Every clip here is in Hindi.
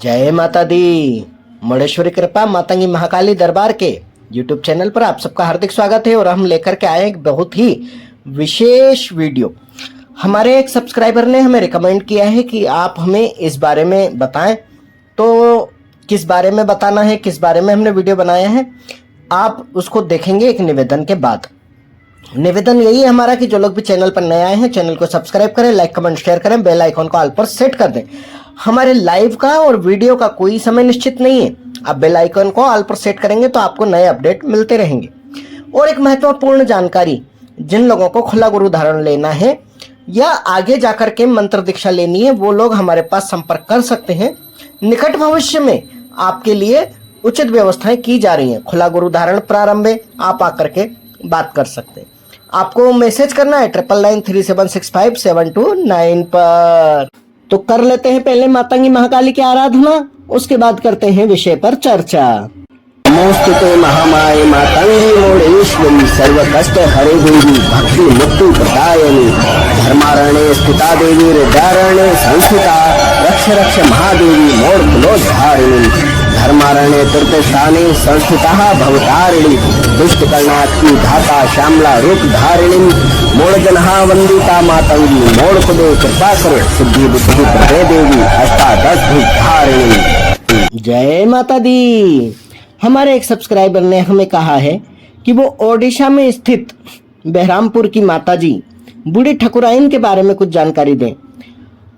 जय माता दी। मुंडेश्वरी कृपा मातंगी महाकाली दरबार के YouTube चैनल पर आप सबका हार्दिक स्वागत है। और हम लेकर के आए एक बहुत ही विशेष वीडियो। हमारे एक सब्सक्राइबर ने हमें रिकमेंड किया है कि आप हमें इस बारे में बताएं। तो किस बारे में बताना है, किस बारे में हमने वीडियो बनाया है, आप उसको देखेंगे एक निवेदन के बाद। निवेदन यही है हमारा कि जो लोग भी चैनल पर नए आए हैं, चैनल को सब्सक्राइब करें, लाइक कमेंट शेयर करें, बेल आइकॉन को ऑल पर सेट कर दें। हमारे लाइव का और वीडियो का कोई समय निश्चित नहीं है। आप बेल आइकन को ऑल पर सेट करेंगे तो आपको नए अपडेट मिलते रहेंगे। और एक महत्वपूर्ण जानकारी, जिन लोगों को खुला गुरु धारण लेना है या आगे जाकर के मंत्र दीक्षा लेनी है, वो लोग हमारे पास संपर्क कर सकते हैं। निकट भविष्य में आपके लिए उचित व्यवस्थाएं की जा रही हैं। खुला गुरु धारण प्रारंभ है, आप आकर के बात कर सकते हैं। आपको मैसेज करना है 9993765729 पर। तो कर लेते हैं पहले मातंगी महाकाली की आराधना, उसके बाद करते हैं विषय पर चर्चा। नमोस्तुते महामाये मातंगी मोडेश्वरी सर्वकष्ट हरे देवी भक्ति मुक्ति प्रदायिनी धर्मारण्ये स्थिता देवी हृदयारण्ये संस्थिता रक्ष रक्ष महादेवी मोक्षलोद्धारिणी धर्मारण्ये तीर्थस्थाने संस्थिता भवतारिणी दुष्ट कर्णात्की धाता श्यामला रूप धारिणी मोड़जनहा वंदिता मातंगी मोड़ पदे कृपा करो सिद्धि बुद्धि प्रदे देवी अष्टादश धारिणी। जय माता दी। हमारे एक सब्सक्राइबर ने हमें कहा है कि वो ओडिशा में स्थित बहरामपुर की माताजी बूढ़ी ठकुराइन के बारे में कुछ जानकारी दें।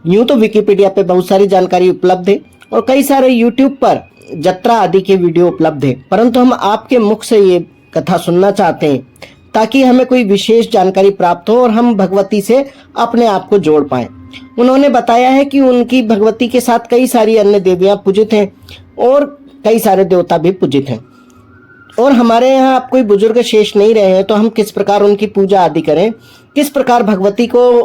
यूं तो विकिपीडिया पे बहुत सारी जानकारी उपलब्ध है और कई सारे यूट्यूब पर जत्रा आदि के वीडियो उपलब्ध है, परंतु हम आपके मुख से ये कथा सुनना चाहते हैं ताकि हमें कोई विशेष जानकारी प्राप्त हो और हम भगवती से अपने आप को जोड़ पाएं। उन्होंने बताया है कि उनकी भगवती के साथ कई सारी अन्य देवियां पूजित हैं और कई सारे देवता भी पूजित हैं। और हमारे यहाँ आप कोई बुजुर्ग शेष नहीं रहे हैं, तो हम किस प्रकार उनकी पूजा आदि करें, किस प्रकार भगवती को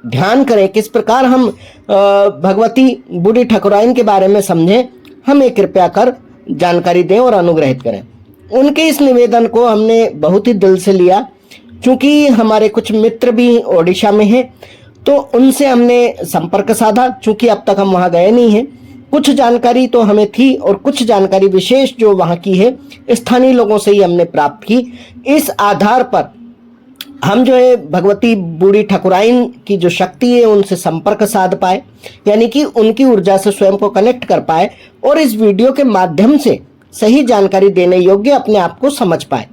ध्यान करें, किस प्रकार हम भगवती बूढ़ी ठकुराइन के बारे में समझें, हमें कृपया कर जानकारी दें और अनुग्रहित करें। उनके इस निवेदन को हमने बहुत ही दिल से लिया, क्योंकि हमारे कुछ मित्र भी ओडिशा में हैं, तो उनसे हमने संपर्क साधा। चूंकि अब तक हम वहां गए नहीं हैं, कुछ जानकारी तो हमें थी और कुछ जानकारी विशेष जो वहां की है स्थानीय लोगों से ही हमने प्राप्त की। इस आधार पर हम जो है भगवती बूढ़ी ठकुराइन की जो शक्ति है उनसे संपर्क साध पाए, यानी कि उनकी ऊर्जा से स्वयं को कनेक्ट कर पाए और इस वीडियो के माध्यम से सही जानकारी देने योग्य अपने आप को समझ पाए।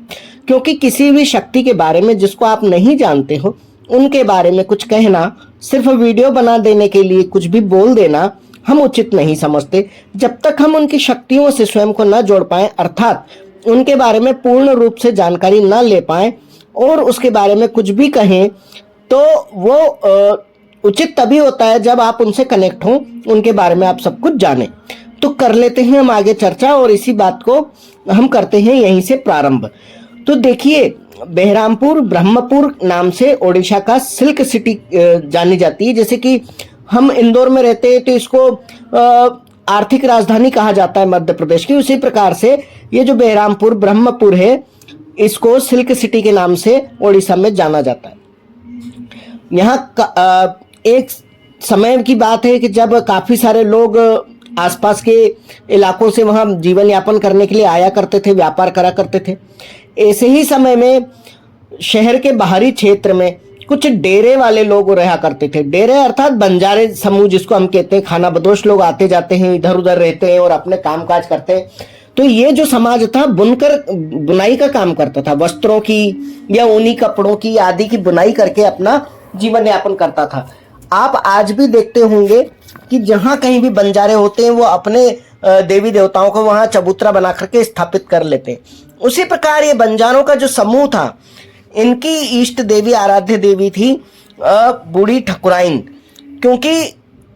क्योंकि किसी भी शक्ति के बारे में जिसको आप नहीं जानते हो, उनके बारे में कुछ कहना, सिर्फ वीडियो बना देने के लिए कुछ भी बोल देना हम उचित नहीं समझते। जब तक हम उनकी शक्तियों से स्वयं को न जोड़ पाएं, अर्थात उनके बारे में पूर्ण रूप से जानकारी न ले पाएं और उसके बारे में कुछ भी कहें, तो वो उचित तभी होता है जब आप उनसे कनेक्ट हों, उनके बारे में आप सब कुछ जानें। तो कर लेते हैं हम आगे चर्चा और इसी बात को हम करते हैं यहीं से प्रारंभ। तो देखिए, बहरामपुर ब्रह्मपुर नाम से ओडिशा का सिल्क सिटी जानी जाती है। जैसे कि हम इंदौर में रहते हैं तो इसको आर्थिक राजधानी कहा जाता है मध्य प्रदेश की, उसी प्रकार से ये जो बहरामपुर ब्रह्मपुर है इसको सिल्क सिटी के नाम से ओडिशा में जाना जाता है। यहाँ एक समय की बात है कि जब काफी सारे लोग आसपास के इलाकों से वहां जीवन यापन करने के लिए आया करते थे, व्यापार करा करते थे। ऐसे ही समय में शहर के बाहरी क्षेत्र में कुछ डेरे वाले लोग रहा करते थे। डेरे अर्थात बंजारे समूह जिसको हम कहते हैं। खाना बदोश लोग आते जाते हैं, इधर उधर रहते हैं और अपने कामकाज करते हैं। तो ये जो समाज था बुनकर बुनाई का काम करता था, वस्त्रों की या ऊनी कपड़ों की आदि की बुनाई करके अपना जीवन यापन करता था। आप आज भी देखते होंगे कि जहां कहीं भी बंजारे होते हैं वो अपने देवी देवताओं को वहां चबूतरा बना करके स्थापित कर लेते हैं। उसी प्रकार ये बंजारों का जो समूह था, इनकी इष्ट देवी आराध्य देवी थी बूढ़ी ठकुराइन। क्योंकि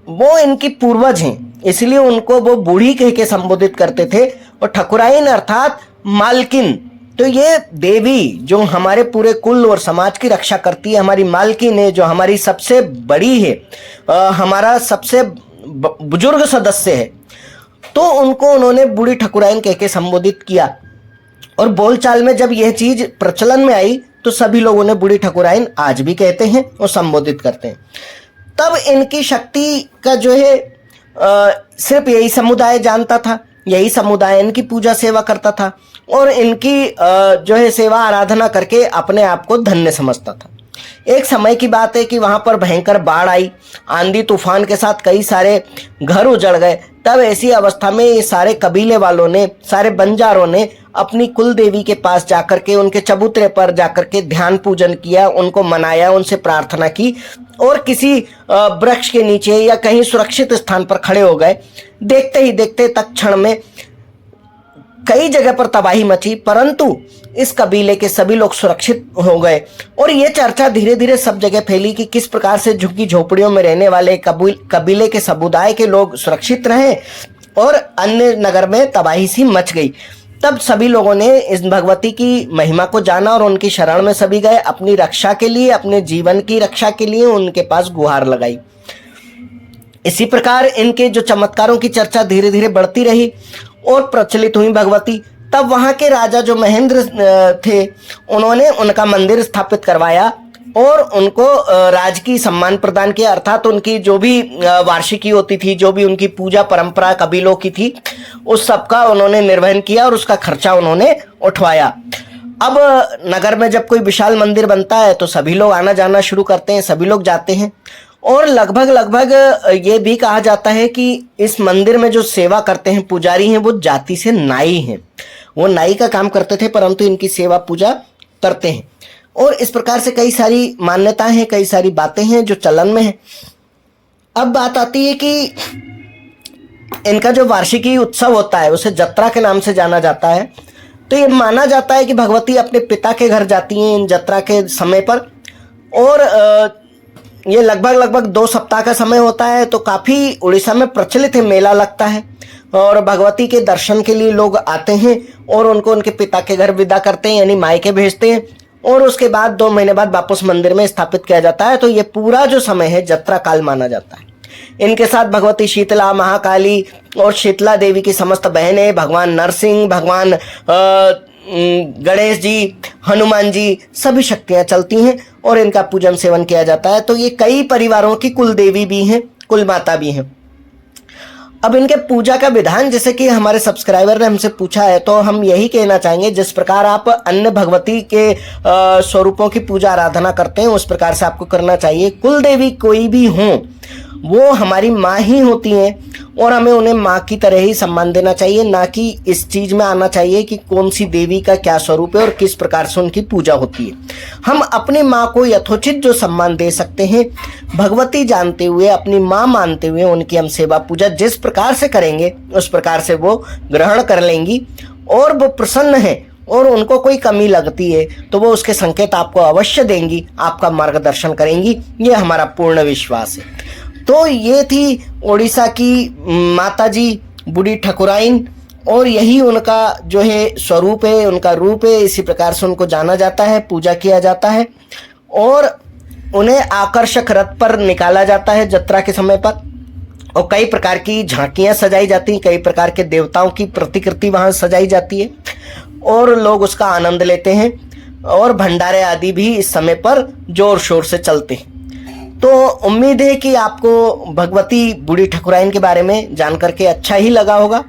वो इनकी पूर्वज हैं, इसलिए उनको वो बूढ़ी कह के संबोधित करते थे। और ठकुराइन अर्थात मालकिन। तो ये देवी जो हमारे पूरे कुल और समाज की रक्षा करती है, हमारी मालकिन है, जो हमारी सबसे बड़ी है, हमारा सबसे बुजुर्ग सदस्य है, तो उनको उन्होंने बूढ़ी ठकुराइन कह के संबोधित किया। और बोलचाल में जब यह चीज प्रचलन में आई तो सभी लोगों ने बूढ़ी ठकुराइन आज भी कहते हैं और संबोधित करते हैं। तब इनकी शक्ति का जो है सिर्फ यही समुदाय जानता था, यही समुदाय इनकी पूजा सेवा करता था और इनकी जो है सेवा आराधना करके अपने आप को धन्य समझता था। एक समय की बात है कि वहां पर भयंकर बाढ़ आई, आंधी तूफान के साथ कई सारे घर उजड़ गए। तब ऐसी अवस्था में ये सारे कबीले वालों ने, सारे बंजारों ने अपनी कुल देवी के पास जाकर के, उनके चबूतरे पर जाकर के ध्यान पूजन किया, उनको मनाया, उनसे प्रार्थना की और किसी वृक्ष के नीचे या कहीं सुरक्षित स्थान पर खड़े हो गए। देखते ही देखते तत्क्षण में कई जगह पर तबाही मची, परंतु इस कबीले के सभी लोग सुरक्षित हो गए और ये चर्चा धीरे धीरे सब जगह फैली कि किस प्रकार से झुग्गी झोपड़ियों में रहने वाले कबीले के समुदाय के लोग सुरक्षित रहे और अन्य नगर में तबाही सी मच गई। तब सभी लोगों ने इस भगवती की महिमा को जाना और उनकी शरण में सभी गए, अपनी रक्षा के लिए, अपने जीवन की रक्षा के लिए उनके पास गुहार लगाई। इसी प्रकार इनके जो चमत्कारों की चर्चा धीरे धीरे बढ़ती रही और प्रचलित हुई भगवती। तब वहां के राजा जो महेंद्र थे, उन्होंने उनका मंदिर स्थापित करवाया और उनको राजकीय सम्मान प्रदान किया, अर्थात उनकी जो भी वार्षिकी होती थी, जो भी उनकी पूजा परंपरा कबीलों की थी, उस सब का उन्होंने निर्वहन किया और उसका खर्चा उन्होंने उठवाया। अब नगर में जब कोई विशाल मंदिर बनता है तो सभी लोग आना जाना शुरू करते हैं, सभी लोग जाते हैं और लगभग ये भी कहा जाता है कि इस मंदिर में जो सेवा करते हैं पुजारी हैं, वो जाति से नाई हैं। वो नाई का काम करते थे परंतु इनकी सेवा पूजा करते हैं और इस प्रकार से कई सारी मान्यताएं हैं, कई सारी बातें हैं जो चलन में है। अब बात आती है कि इनका जो वार्षिकी उत्सव होता है उसे जत्रा के नाम से जाना जाता है। तो ये माना जाता है कि भगवती अपने पिता के घर जाती हैं इन जत्रा के समय पर और ये लगभग 2 सप्ताह का समय होता है। तो काफ़ी उड़ीसा में प्रचलित है, मेला लगता है और भगवती के दर्शन के लिए लोग आते हैं और उनको उनके पिता के घर विदा करते हैं, यानी मायके भेजते हैं और उसके बाद 2 महीने बाद वापस मंदिर में स्थापित किया जाता है। तो ये पूरा जो समय है जत्रा काल माना जाता है। इनके साथ भगवती शीतला, महाकाली और शीतला देवी की समस्त बहनें, भगवान नरसिंह, भगवान गणेश जी, हनुमान जी, सभी शक्तियां चलती हैं और इनका पूजन सेवन किया जाता है। तो ये कई परिवारों की कुल देवी भी हैं, कुल माता भी हैं। अब इनके पूजा का विधान, जैसे कि हमारे सब्सक्राइबर ने हमसे पूछा है, तो हम यही कहना चाहेंगे जिस प्रकार आप अन्य भगवती के स्वरूपों की पूजा आराधना करते हैं उस प्रकार से आपको करना चाहिए। कुल देवी कोई भी हो, वो हमारी माँ ही होती हैं और हमें उन्हें माँ की तरह ही सम्मान देना चाहिए, ना कि इस चीज में आना चाहिए कि कौन सी देवी का क्या स्वरूप है और किस प्रकार से उनकी पूजा होती है। हम अपनी माँ को यथोचित जो सम्मान दे सकते हैं, भगवती जानते हुए, अपनी माँ मानते हुए उनकी हम सेवा पूजा जिस प्रकार से करेंगे उस प्रकार से वो ग्रहण कर लेंगी और वो प्रसन्न है और उनको कोई कमी लगती है तो वो उसके संकेत आपको अवश्य देंगी, आपका मार्गदर्शन करेंगी, ये हमारा पूर्ण विश्वास है। तो ये थी उड़ीसा की माता जी बूढ़ी ठकुराइन और यही उनका जो है स्वरूप है, उनका रूप है। इसी प्रकार से उनको जाना जाता है, पूजा किया जाता है और उन्हें आकर्षक रथ पर निकाला जाता है जत्रा के समय पर और कई प्रकार की झांकियां सजाई जाती हैं, कई प्रकार के देवताओं की प्रतिकृति वहां सजाई जाती है और लोग उसका आनंद लेते हैं और भंडारे आदि भी इस समय पर जोर शोर से चलते हैं। तो उम्मीद है कि आपको भगवती बूढ़ी ठकुराइन के बारे में जान करके अच्छा ही लगा होगा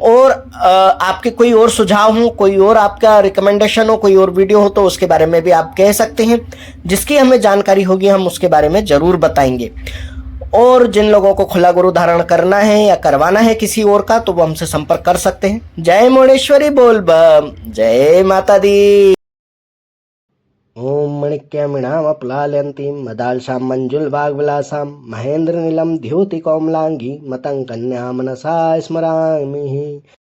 और आपके कोई और सुझाव हो, कोई और आपका रिकमेंडेशन हो, कोई और वीडियो हो तो उसके बारे में भी आप कह सकते हैं। जिसकी हमें जानकारी होगी हम उसके बारे में जरूर बताएंगे। और जिन लोगों को खुला गुरु धारण करना है या करवाना है किसी और का तो वो हमसे संपर्क कर सकते हैं। जय मुंडेश्वरी बोल बम, जय माता दी। ओम मणिक्यमिणामप्लाल्यन्तीं मदालसां मंजुलवाग्विलासां महेन्द्रनीलं द्योतिकोमलांगी मतं कन्या मनसा स्मरामि।